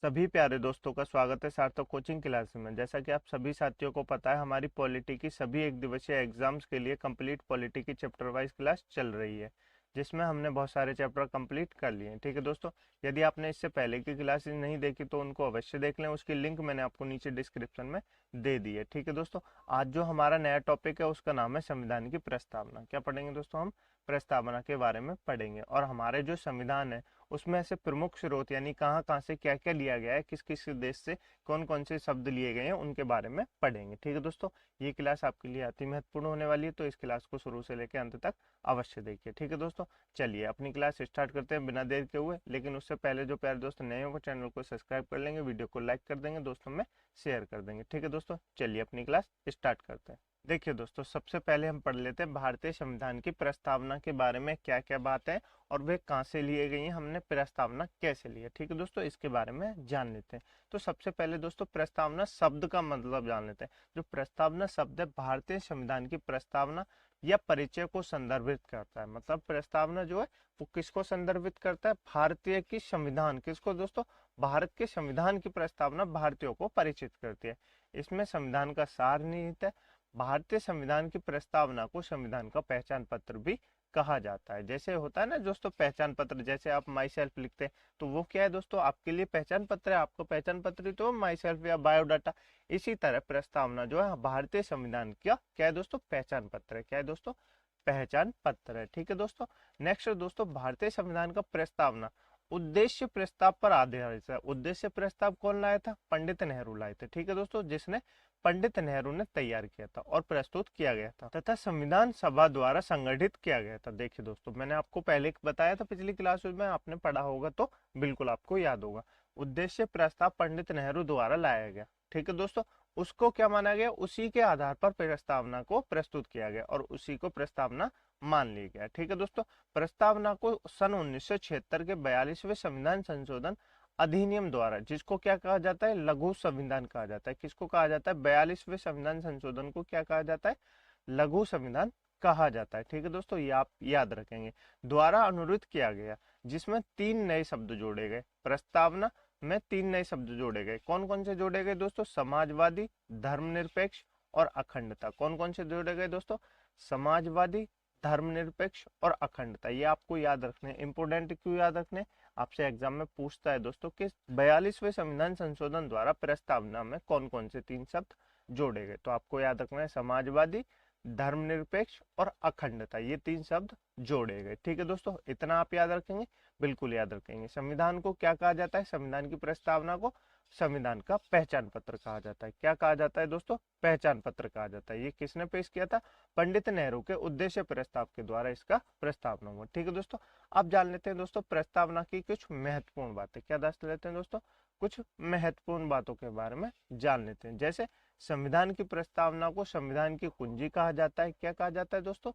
सभी प्यारे दोस्तों का स्वागत है सार्थक कोचिंग क्लास में। जैसा कि आप सभी साथियों को पता है, हमारी पॉलिटी की सभी एक दिवसीय एग्जाम्स के लिए कंप्लीट पॉलिटी की चैप्टर वाइज क्लास चल रही है, जिसमें हमने बहुत सारे चैप्टर कंप्लीट कर लिए हैं। ठीक है दोस्तों, यदि आपने इससे पहले की क्लासेस नहीं देखी तो उनको अवश्य देख लें। उसकी लिंक मैंने आपको नीचे डिस्क्रिप्शन में दे दी है। ठीक है दोस्तों, आज जो हमारा नया टॉपिक है उसका नाम है संविधान की प्रस्तावना। क्या पढ़ेंगे दोस्तों? हम प्रस्तावना के बारे में पढ़ेंगे और हमारे जो संविधान है उसमें से प्रमुख स्रोत यानी कहाँ कहाँ से क्या क्या लिया गया है, किस किस देश से कौन कौन से शब्द लिए गए हैं, उनके बारे में पढ़ेंगे। ठीक है दोस्तों, ये क्लास आपके लिए अति महत्वपूर्ण होने वाली है, तो इस क्लास को शुरू से लेकर अंत तक अवश्य देखिए। ठीक है दोस्तों, चलिए अपनी क्लास स्टार्ट करते हैं बिना देर के हुए। लेकिन उससे पहले जो प्यारे दोस्त नए हो चैनल को सब्सक्राइब कर लेंगे, वीडियो को लाइक कर देंगे, दोस्तों में शेयर कर देंगे। ठीक है दोस्तों, चलिए अपनी क्लास स्टार्ट करते हैं। देखिए दोस्तों, सबसे पहले हम पढ़ लेते हैं भारतीय संविधान की प्रस्तावना के बारे में क्या क्या बात है और वे कहाँ से लिए गई हैं, हमने प्रस्तावना कैसे ली है। ठीक है दोस्तों, इसके बारे में जान लेते हैं। तो सबसे पहले दोस्तों प्रस्तावना शब्द का मतलब जान लेते हैं। जो प्रस्तावना शब्द है, भारतीय संविधान की प्रस्तावना या परिचय को संदर्भित करता है। मतलब प्रस्तावना जो है वो किसको संदर्भित करता है? भारतीय की संविधान, किसको दोस्तों? भारत के संविधान की प्रस्तावना भारतीयों को परिचित करती है। इसमें संविधान का सार निहित है। भारतीय संविधान की प्रस्तावना को संविधान का पहचान पत्र भी कहा जाता है। जैसे होता है ना दोस्तों पहचान पत्र, जैसे आप माई सेल्फ लिखते हैं तो वो क्या है दोस्तों? आपके लिए पहचान पत्र है। आपका पहचान पत्र ही तो माई सेल्फ या बायोडाटा। इसी तरह प्रस्तावना जो है भारतीय संविधान का क्या है दोस्तों? पहचान पत्र है। क्या है दोस्तों? पहचान पत्र है। ठीक है दोस्तों, नेक्स्ट दोस्तों भारतीय संविधान का प्रस्तावना उद्देश्य प्रस्ताव पर आधारित है। उद्देश्य प्रस्ताव कौन लाया था? पंडित नेहरू लाए थे। ठीक है दोस्तों, जिसने पंडित नेहरू ने तैयार किया था और प्रस्तुत किया गया था तथा संविधान सभा द्वारा संगठित किया गया था। देखिए दोस्तों, मैंने आपको पहले बताया था पिछली क्लास में, आपने पढ़ा होगा तो बिल्कुल आपको याद होगा। उद्देश्य प्रस्ताव पंडित नेहरू द्वारा लाया गया। ठीक है दोस्तों, उसको क्या माना गया? उसी के आधार पर प्रस्तावना को प्रस्तुत किया गया और उसी को प्रस्तावना मान लिया गया। ठीक है दोस्तों, प्रस्तावना को सन 1976 के 42वें संविधान संशोधन अधिनियम द्वारा, जिसको क्या कहा जाता है? लघु संविधान कहा जाता है। किसको कहा जाता है? 42वें संविधान संशोधन को क्या कहा जाता है? लघु संविधान कहा जाता है। ठीक है दोस्तों, ये आप याद रखेंगे। द्वारा अनुरोध किया गया, जिसमें 3 नए शब्द जोड़े गए। प्रस्तावना में 3 नए शब्द जोड़े गए। कौन कौन से जोड़े गए दोस्तों? समाजवादी, धर्मनिरपेक्ष और अखंडता। कौन कौन से जोड़े गए दोस्तों? समाजवादी, धर्मनिरपेक्ष और अखंडता। ये आपको याद रखने, इंपोर्टेंट क्यों याद रखने? आपसे एग्जाम में पूछता है दोस्तों कि 42वें संविधान संशोधन द्वारा प्रस्तावना में कौन कौन से 3 शब्द जोड़े गए। तो आपको याद रखना है समाजवादी, धर्मनिरपेक्ष और अखंडता, ये 3 शब्द जोड़े गए। ठीक है दोस्तों, इतना आप याद रखेंगे, बिल्कुल याद रखेंगे। संविधान को क्या कहा जाता है? संविधान की प्रस्तावना को संविधान का पहचान पत्र कहा जाता है। क्या कहा जाता है दोस्तों? पहचान पत्र कहा जाता है। ये किसने पेश किया था? पंडित नेहरू के उद्देश्य प्रस्ताव के द्वारा इसका प्रस्तावना हुआ। ठीक है दोस्तों, अब जान लेते हैं दोस्तों प्रस्तावना की कुछ महत्वपूर्ण बातें। क्या जान लेते हैं दोस्तों? कुछ महत्वपूर्ण बातों के बारे में जान लेते हैं। जैसे संविधान की प्रस्तावना को संविधान की कुंजी कहा जाता है। क्या कहा जाता है दोस्तों?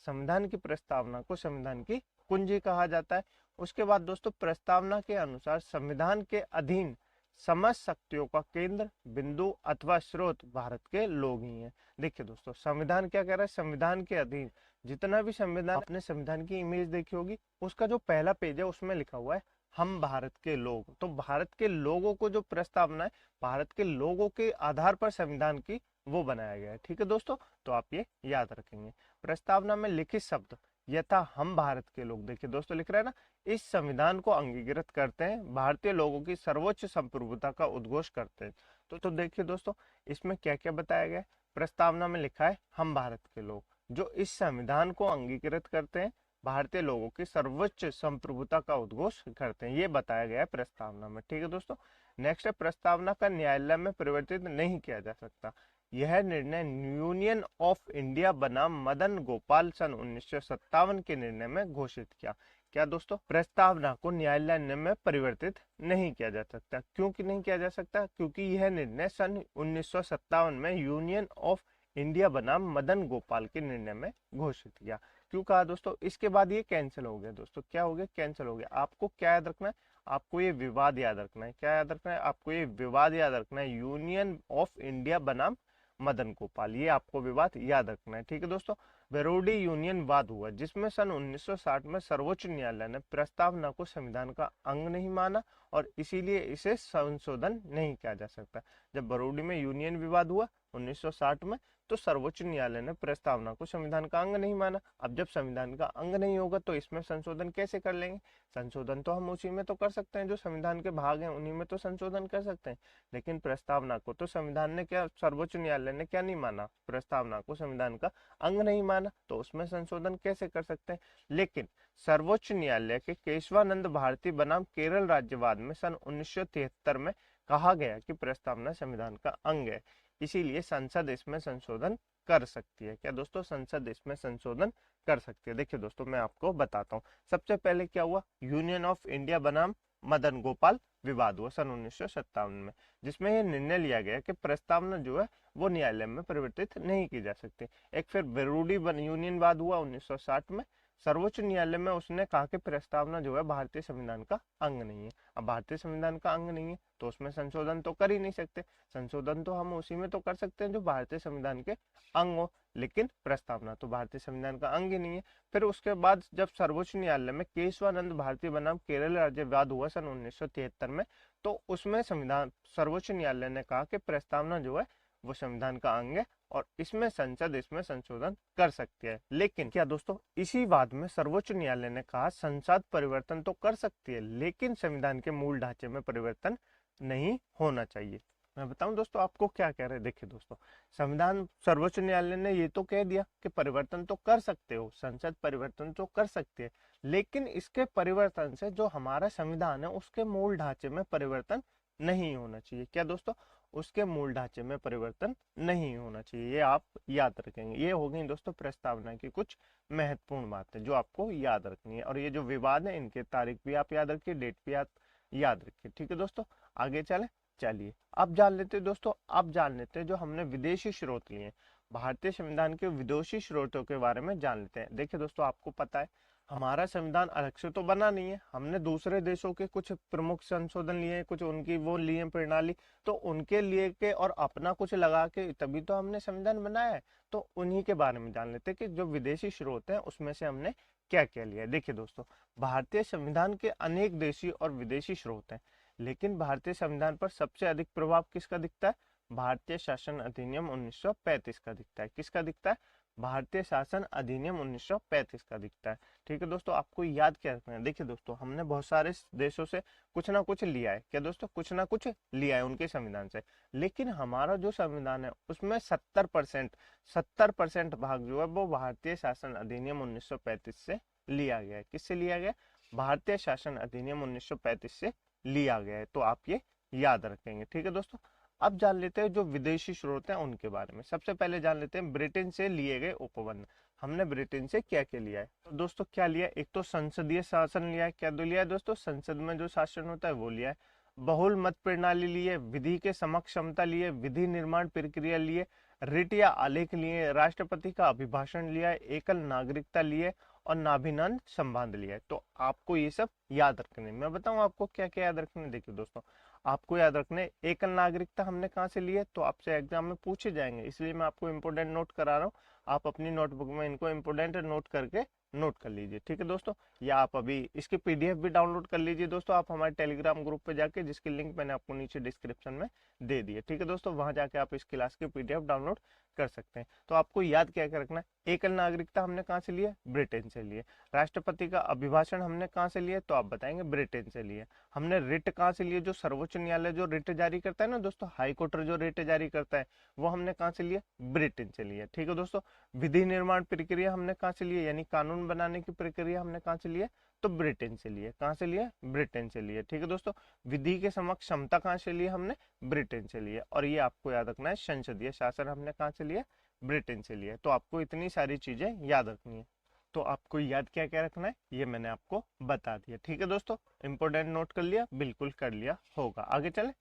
संविधान की प्रस्तावना को संविधान की कुंजी कहा जाता है। उसके बाद दोस्तों प्रस्तावना के अनुसार संविधान के अधीन समस्त शक्तियों का केंद्र, बिंदु अथवा स्रोत भारत के लोग ही हैं। देखिए दोस्तों, संविधान क्या कह रहा है? संविधान के अधीन जितना भी संविधान, आपने संविधान की इमेज देखी होगी, उसका जो पहला पेज है उसमें लिखा हुआ है हम भारत के लोग। तो भारत के लोगों को जो प्रस्तावना है, भारत के लोगों के आधार पर संविधान की वो बनाया गया है। ठीक है दोस्तों, तो आप ये याद रखेंगे। प्रस्तावना में लिखित शब्द यथा हम भारत के लोग, देखिए दोस्तों लिख रहा है ना, इस संविधान को अंगीकृत करते हैं, भारतीय लोगों की सर्वोच्च संप्रभुता का उद्घोष करते हैं। तो देखिए दोस्तों, इसमें क्या क्या बताया गया है? प्रस्तावना में लिखा है हम भारत के लोग, जो इस संविधान को अंगीकृत करते हैं, भारतीय लोगों की सर्वोच्च संप्रभुता का उद्घोष करते हैं, ये बताया गया है प्रस्तावना में। ठीक है दोस्तों, नेक्स्ट है प्रस्तावना का न्यायालय में परिवर्तित नहीं किया जा सकता। यह निर्णय यूनियन ऑफ इंडिया बनाम मदन गोपाल सन 1957 के निर्णय में घोषित किया। क्या दोस्तों? प्रस्तावना को न्यायालय में परिवर्तित नहीं किया जा सकता। क्यों कि नहीं किया जा सकता? क्योंकि यह निर्णय सन 1957 में यूनियन ऑफ इंडिया बनाम मदन गोपाल के निर्णय में घोषित किया। क्यों कहा दोस्तों? इसके बाद ये कैंसिल हो गया दोस्तों। क्या हो गया? कैंसिल हो गया। आपको क्या याद रखना है? आपको ये विवाद याद रखना है। क्या याद रखना है? आपको ये विवाद याद रखना है, यूनियन ऑफ इंडिया बनाम मदन गोपाल, ये आपको विवाद याद रखना है। ठीक है दोस्तों, बरोडी यूनियन वाद हुआ, जिसमें सन 1960 में सर्वोच्च न्यायालय ने प्रस्तावना को संविधान का अंग नहीं माना और इसीलिए इसे संशोधन नहीं किया जा सकता। जब बरोडी में यूनियन विवाद हुआ 1960 में, तो सर्वोच्च न्यायालय ने प्रस्तावना को संविधान का अंग नहीं माना। अब जब संविधान का अंग नहीं होगा तो इसमें संशोधन कैसे कर लेंगे? संशोधन तो हम उसी में तो कर सकते हैं जो संविधान के भाग हैं, उन्हीं में तो संशोधन कर सकते हैं। लेकिन प्रस्तावना को तो संविधान ने क्या, सर्वोच्च न्यायालय ने क्या नहीं माना? प्रस्तावना को संविधान का अंग नहीं माना, तो उसमें संशोधन कैसे कर सकते हैं? लेकिन सर्वोच्च न्यायालय के केशवानंद भारती बनाम केरल राज्यवाद में सन 1973 में कहा गया कि प्रस्तावना संविधान का अंग है, इसीलिए संसद इसमें संशोधन कर सकती है। क्या दोस्तों? संसद इसमें संशोधन कर सकती है। देखिए दोस्तों, मैं आपको बताता हूँ। सबसे पहले क्या हुआ? यूनियन ऑफ इंडिया बनाम मदन गोपाल विवाद हुआ सन 1957 में, जिसमें यह निर्णय लिया गया कि प्रस्तावना जो है वो न्यायालय में परिवर्तित नहीं की जा सकती। एक फिर बरोडी यूनियन वाद हुआ 1960 में। सर्वोच्च न्यायालय में उसने कहा कि प्रस्तावना जो है भारतीय संविधान का अंग नहीं है। अब भारतीय संविधान का अंग नहीं है तो उसमें संशोधन तो कर ही नहीं सकते। संशोधन तो हम उसी में तो कर सकते हैं जो भारतीय संविधान के अंग हो, लेकिन प्रस्तावना तो भारतीय संविधान का अंग ही नहीं है। फिर उसके बाद जब सर्वोच्च न्यायालय में केशवानंद भारती बनाम केरल राज्य विवाद हुआ सन 1973 में, तो उसमें संविधान सर्वोच्च न्यायालय ने कहा कि प्रस्तावना जो है वो संविधान का अंग है और इसमें संसद इसमें संशोधन कर सकती है। लेकिन क्या दोस्तों, इसी वाद में सर्वोच्च न्यायालय ने कहा संसद परिवर्तन तो कर सकती है, लेकिन संविधान के मूल ढांचे में परिवर्तन नहीं होना चाहिए। मैं बताऊं दोस्तों आपको क्या कह रहे हैं। देखिए दोस्तों, संविधान सर्वोच्च न्यायालय ने ये तो कह दिया कि परिवर्तन तो कर सकते हो, संसद परिवर्तन तो कर सकती है, लेकिन इसके परिवर्तन से जो हमारा संविधान है उसके मूल ढांचे में परिवर्तन नहीं होना चाहिए। क्या दोस्तों? उसके मूल ढांचे में परिवर्तन नहीं होना चाहिए। ये आप याद रखेंगे। ये हो गई दोस्तों प्रस्तावना की कुछ महत्वपूर्ण बातें जो आपको याद रखनी है। और ये जो विवाद है इनके तारीख भी आप याद रखिए, डेट भी आप याद रखिए। ठीक है दोस्तों, आगे चलिए अब जान लेते हैं दोस्तों, अब जान लेते हैं जो हमने विदेशी स्रोत लिए, भारतीय संविधान के विदेशी स्रोतों के बारे में जान लेते हैं। देखिए दोस्तों, आपको पता है हमारा संविधान अलग से तो बना नहीं है, हमने दूसरे देशों के कुछ प्रमुख संशोधन लिए, कुछ उनकी वो लिए प्रणाली, तो उनके लिए के और अपना कुछ लगा के तभी तो हमने संविधान बनाया है। तो उन्हीं के बारे में जान लेते हैं कि जो विदेशी स्रोत हैं उसमें से हमने क्या क्या लिया है। देखिए दोस्तों, भारतीय संविधान के अनेक देशी और विदेशी स्रोत हैं, लेकिन भारतीय संविधान पर सबसे अधिक प्रभाव किसका दिखता है? भारतीय शासन अधिनियम 1935 का दिखता है। किसका दिखता है? भारतीय शासन अधिनियम 1935 का दिखता है। ठीक है दोस्तों, आपको याद क्या रखना है। देखिए दोस्तों, हमने बहुत सारे देशों से कुछ ना कुछ लिया है। क्या दोस्तों? कुछ ना कुछ लिया है उनके संविधान से, लेकिन हमारा जो संविधान है उसमें 70% भाग जो है वो भारतीय शासन अधिनियम 1935 से लिया गया है। किससे लिया गया? भारतीय शासन अधिनियम 1935 से लिया गया है। तो आप ये याद रखेंगे। ठीक है दोस्तों, अब जान लेते हैं जो विदेशी स्रोत हैं उनके बारे में। सबसे पहले जान लेते हैं ब्रिटेन से लिए गए उपबंध। हमने ब्रिटेन से क्या क्या लिया है? तो दोस्तों क्या लिया? एक तो संसदीय शासन लिया है। क्या दो लिया है दोस्तों? संसद में जो शासन होता है वो लिया है। बहुल मत प्रणाली लिए, विधि के समक्ष क्षमता लिए, विधि निर्माण प्रक्रिया लिए, रिट या आलेख लिए, राष्ट्रपति का अभिभाषण लिया है, एकल नागरिकता लिए और नाभिनंद संबंध लिया है। तो आपको ये सब याद रखने, मैं बताऊं आपको क्या क्या याद रखने। देखिए दोस्तों, आपको याद रखने एकल नागरिकता हमने कहाँ से ली है, तो आपसे एग्जाम में पूछे जाएंगे, इसलिए मैं आपको इंपोर्टेंट नोट करा रहा हूँ। आप अपनी नोटबुक में इनको इंपोर्टेंट नोट करके नोट कर लीजिए। ठीक है दोस्तों, या आप अभी इसकी पीडीएफ भी डाउनलोड कर लीजिए दोस्तों, आप हमारे टेलीग्राम ग्रुप पे जाके, जिसकी लिंक मैंने आपको नीचे डिस्क्रिप्शन में दे दी है। ठीक है दोस्तों, वहां जाके आप इस क्लास की पीडीएफ डाउनलोड कर सकते हैं। तो आपको याद क्या क्या रखना है? एकल नागरिकता हमने कहाँ से लिया? ब्रिटेन से लिए। राष्ट्रपति का अभिभाषण हमने कहाँ से लिया? तो आप बताएंगे ब्रिटेन से लिए। हमने रिट कहाँ से लिए? जो सर्वोच्च न्यायालय जो रिट जारी करता है ना दोस्तों, हाई कोर्ट जो रिट जारी करता है, वो हमने कहाँ से लिया? ब्रिटेन से लिया। ठीक है दोस्तों, विधि निर्माण प्रक्रिया हमने कहाँ से लिए, यानी कानून बनाने की प्रक्रिया हमने कहाँ से लिए? तो ब्रिटेन से लिए। कहाँ से लिए? ब्रिटेन से लिए। ठीक है दोस्तों, विधि के समक्ष क्षमता कहाँ से लिए? हमने ब्रिटेन से लिए। और ये आपको याद रखना है, संसदीय शासन हमने कहाँ से लिया? ब्रिटेन से लिया। तो आपको इतनी सारी चीजें याद रखनी है। तो आपको याद क्या क्या रखना है ये मैंने आपको बता दिया। ठीक है दोस्तों, इंपोर्टेंट नोट कर लिया? बिल्कुल कर लिया होगा। आगे चलिए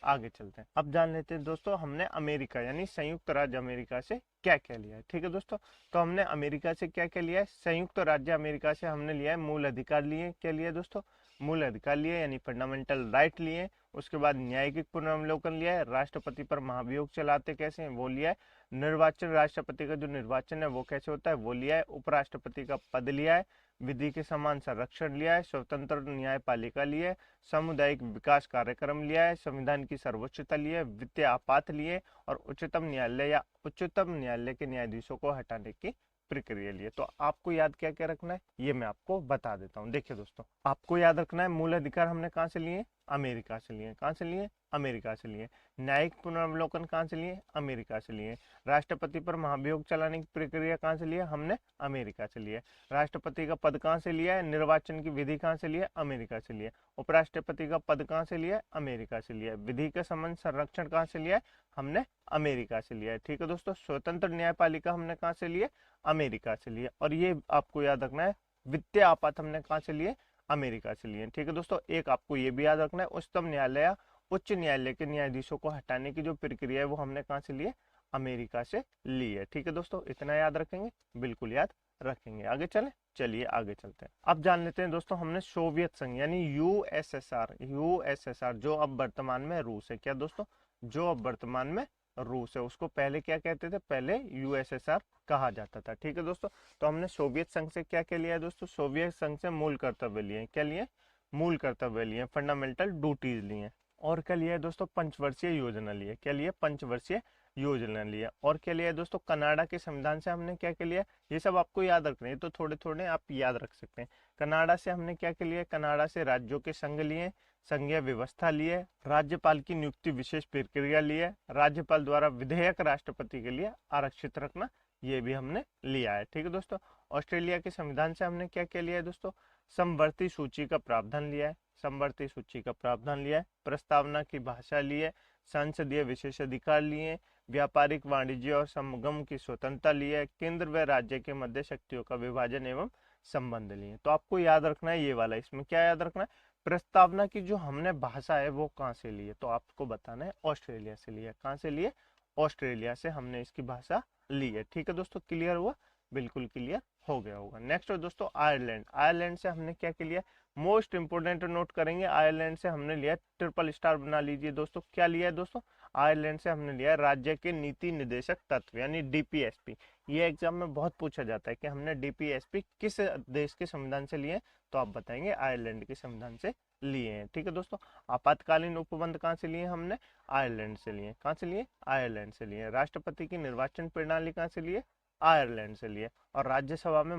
आगे चलते हैं। अब जान लेते हैं दोस्तों, हमने अमेरिका यानी संयुक्त राज्य अमेरिका से क्या क्या लिया है। ठीक है दोस्तों, तो हमने अमेरिका से क्या क्या लिया है? संयुक्त राज्य अमेरिका से हमने लिया है मूल अधिकार लिए। क्या लिया है दोस्तों? मूल अधिकार लिए यानी फंडामेंटल राइट लिए, उसके बाद न्यायिक पुनरावलोकन लिया है, राष्ट्रपति पर महाभियोग चलाते कैसे हैं वो लिया है, निर्वाचन राष्ट्रपति का जो निर्वाचन है वो कैसे होता है वो लिया है, उपराष्ट्रपति का पद लिया है, विधि के समान संरक्षण लिया है, स्वतंत्र न्यायपालिका लिया है, सामुदायिक विकास कार्यक्रम लिया है, संविधान की सर्वोच्चता लिए, वित्तीय आपात लिए और उच्चतम न्यायालय या उच्चतम न्यायालय के न्यायाधीशों को हटाने की प्रक्रिया लिए। तो आपको याद क्या क्या रखना है ये मैं आपको बता देता हूँ। देखिए दोस्तों, आपको याद रखना है मूल अधिकार हमने कहाँ से लिए, अमेरिका से लिए। कहाँ से लिए, अमेरिका से लिए। न्यायिक पुनरावलोकन कहाँ से लिए, अमेरिका से लिए। राष्ट्रपति पर महाभियोग चलाने की प्रक्रिया कहाँ से लिया, हमने अमेरिका से लिए। राष्ट्रपति का पद कहाँ से लिया है, निर्वाचन की विधि कहाँ से लिया, अमेरिका से लिया। उपराष्ट्रपति का पद कहाँ से लिया, अमेरिका से लिया। विधि का संबंध संरक्षण कहाँ से लिया है, हमने अमेरिका से लिया है। ठीक है दोस्तों, स्वतंत्र न्यायपालिका हमने कहाँ से लिए, अमेरिका से लिए। और ये आपको याद रखना है, वित्तीय आपात हमने कहाँ से लिए, अमेरिका से लिए। ठीक है दोस्तों, एक आपको ये भी याद रखना है, उच्चतम न्यायालय या उच्च न्यायालय के न्यायाधीशों को हटाने की जो प्रक्रिया है वो हमने कहाँ से लिए, अमेरिका से ली है। ठीक है दोस्तों, इतना याद रखेंगे, बिल्कुल याद रखेंगे। आगे चले, चलिए आगे चलते हैं। अब जान लेते हैं दोस्तों हमने सोवियत संघ यानी यूएसएसआर जो अब वर्तमान में रूस है। क्या दोस्तों, जो अब वर्तमान में रूस है उसको पहले क्या कहते थे, पहले यूएसएसआर कहा जाता था। ठीक है दोस्तों, तो हमने सोवियत संघ से क्या क्या लिया है दोस्तों, सोवियत संघ से मूल कर्तव्य लिए। क्या लिए, मूल कर्तव्य लिए, फंडामेंटल ड्यूटीज लिए। और क्या लिया है दोस्तों, पंचवर्षीय योजना लिए। क्या लिए, पंचवर्षीय योजना लिया। और क्या लिया है दोस्तों, कनाडा के संविधान से हमने क्या क्या लिया, ये सब आपको याद रखना है, तो थोड़े थोड़े आप याद रख सकते हैं। कनाडा से हमने क्या क्या लिया, कनाडा से राज्यों के संघ लिए, संघीय व्यवस्था लिए, राज्यपाल की नियुक्ति विशेष प्रक्रिया लिए, राज्यपाल द्वारा विधेयक राष्ट्रपति के लिए आरक्षित रखना, ये भी हमने लिया है। ठीक है दोस्तों, ऑस्ट्रेलिया के संविधान से हमने क्या क्या लिया है दोस्तों, समवर्ती सूची का प्रावधान लिया है, समवर्ती सूची का प्रावधान लिया है, प्रस्तावना की भाषा लिए, संसदीय विशेषाधिकार लिए, व्यापारिक वाणिज्य और समागम की स्वतंत्रता लिए, केंद्र व राज्य के मध्य शक्तियों का विभाजन एवं संबंध लिए। तो आपको याद रखना है ये वाला, इसमें क्या याद रखना है, प्रस्तावना की जो हमने भाषा है वो कहाँ से लिए, तो आपको बताना है ऑस्ट्रेलिया से लिए। कहाँ से लिए, ऑस्ट्रेलिया से हमने इसकी भाषा ली है। ठीक है दोस्तों, क्लियर हुआ, बिल्कुल क्लियर हो गया होगा। नेक्स्ट है दोस्तों आयरलैंड। आयरलैंड से हमने क्या क्या लिया, मोस्ट इंपोर्टेंट नोट करेंगे, आयरलैंड से हमने लिया, ट्रिपल स्टार बना लीजिए दोस्तों। क्या लिया है दोस्तों, आयरलैंड से हमने लिया राज्य के नीति निर्देशक तत्व यानी डीपीएसपी। ये एग्जाम में बहुत पूछा जाता है कि हमने डीपीएसपी किस देश के संविधान से लिए, तो आप बताएंगे आयरलैंड के संविधान से लिए हैं। ठीक है दोस्तों, आपातकालीन उपबंध कहाँ से लिए, हमने आयरलैंड से लिए। कहाँ से लिए, आयरलैंड से लिए। राष्ट्रपति की निर्वाचन प्रणाली कहाँ से लिए, आयरलैंड से लिए। और राज्यसभा में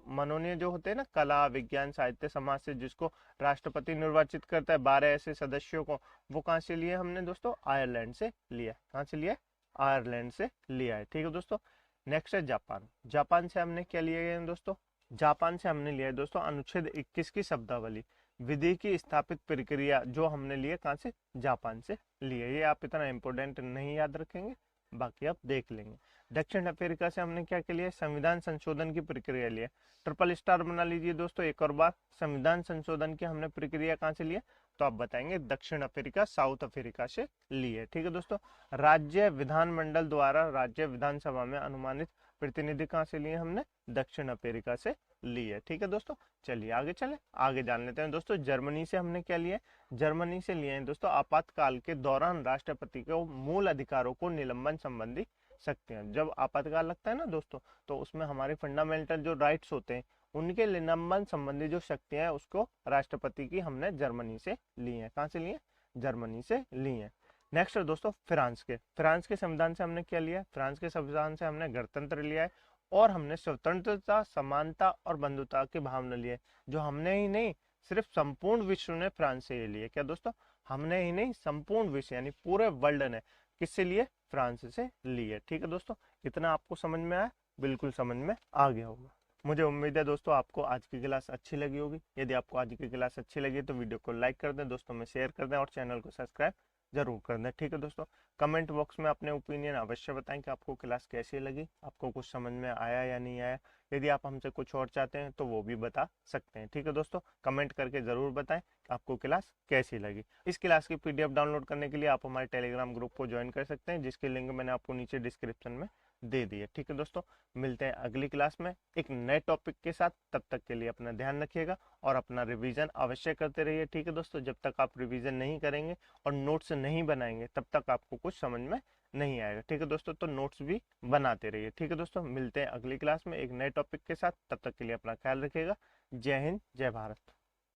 मनोनीय जो होते हैं ना, कला विज्ञान साहित्य समाज से जिसको राष्ट्रपति निर्वाचित करता है 12 ऐसे सदस्यों को, वो कहाँ से लिए हमने दोस्तों, आयरलैंड से लिया। कहाँ से लिया, आयरलैंड से लिया है। ठीक है दोस्तों, नेक्स्ट है जापान। जापान से हमने क्या लिया है दोस्तों, जापान से हमने लिया है दोस्तों अनुच्छेद 21 की शब्दावली, विधि की स्थापित प्रक्रिया, जो हमने लिए कहाँ से, जापान से लिए। ये आप इतना इंपोर्टेंट नहीं याद रखेंगे, बाकी आप देख लेंगे। दक्षिण अफ्रीका से हमने क्या किया, संविधान संशोधन की प्रक्रिया लिया। ट्रिपल स्टार बना लीजिए दोस्तों एक और बार, संविधान संशोधन की हमने प्रक्रिया कहाँ से लिया, तो आप बताएंगे दक्षिण अफ्रीका, साउथ अफ्रीका से लिए। ठीक है दोस्तों, राज्य विधानमंडल द्वारा राज्य विधानसभा में अनुमानित प्रतिनिधि कहाँ से लिए, हमने दक्षिण अफ्रीका से लिए। ठीक है दोस्तों, चलिए आगे चले, आगे जान लेते हैं दोस्तों। जर्मनी से हमने क्या लिया, जर्मनी से लिए हैं दोस्तों आपातकाल के दौरान राष्ट्रपति को मूल अधिकारों को निलंबन संबंधी शक्तियां, जब आपातकाल लगता है ना दोस्तों, तो उसमें हमारे फंडामेंटल जो राइट्स होते हैं उनके निलंबन संबंधी जो शक्तियां हैं उसको राष्ट्रपति की हमने जर्मनी से ली है। कहाँ से लिए, जर्मनी से ली है। नेक्स्ट है दोस्तों फ्रांस के, फ्रांस के संविधान से हमने क्या लिया, फ्रांस के संविधान से हमने गणतंत्र लिया है और हमने स्वतंत्रता समानता और बंधुता की भावना ली है। जो हमने ही नहीं, सिर्फ संपूर्ण विश्व ने फ्रांस से ये लिए। क्या दोस्तों, हमने ही नहीं, संपूर्ण विश्व यानी पूरे वर्ल्ड ने किससे लिए, फ्रांस से लिए। ठीक है दोस्तों, इतना आपको समझ में आया, बिल्कुल समझ में आ गया होगा। मुझे उम्मीद है दोस्तों आपको आज की क्लास अच्छी लगी होगी। यदि आपको आज की क्लास अच्छी लगी तो वीडियो को लाइक कर दें, दोस्तों में शेयर कर दें और चैनल को सब्सक्राइब जरूर कर दें। ठीक है दोस्तों, कमेंट बॉक्स में अपने ओपिनियन अवश्य बताएं कि आपको क्लास कैसी लगी, आपको कुछ समझ में आया या नहीं आया। यदि आप हमसे कुछ और चाहते हैं तो वो भी बता सकते हैं। ठीक है दोस्तों, कमेंट करके ज़रूर बताएं कि आपको क्लास कैसी लगी। इस क्लास की PDF डाउनलोड करने के लिए आप हमारे टेलीग्राम ग्रुप को ज्वाइन कर सकते हैं, जिसकी लिंक मैंने आपको नीचे डिस्क्रिप्शन में दे दी है। ठीक है दोस्तों, मिलते हैं अगली क्लास में एक नए टॉपिक के साथ। तब तक के लिए अपना ध्यान रखिएगा और अपना रिवीजन अवश्य करते रहिए। ठीक है दोस्तों, जब तक आप रिवीजन नहीं करेंगे और नोट्स नहीं बनाएंगे तब तक आपको कुछ समझ में नहीं आएगा। ठीक है दोस्तों, तो नोट्स भी बनाते रहिए। ठीक है दोस्तों, मिलते हैं अगली क्लास में एक नए टॉपिक के साथ। तब तक के लिए अपना ख्याल रखिएगा। जय हिंद, जय भारत।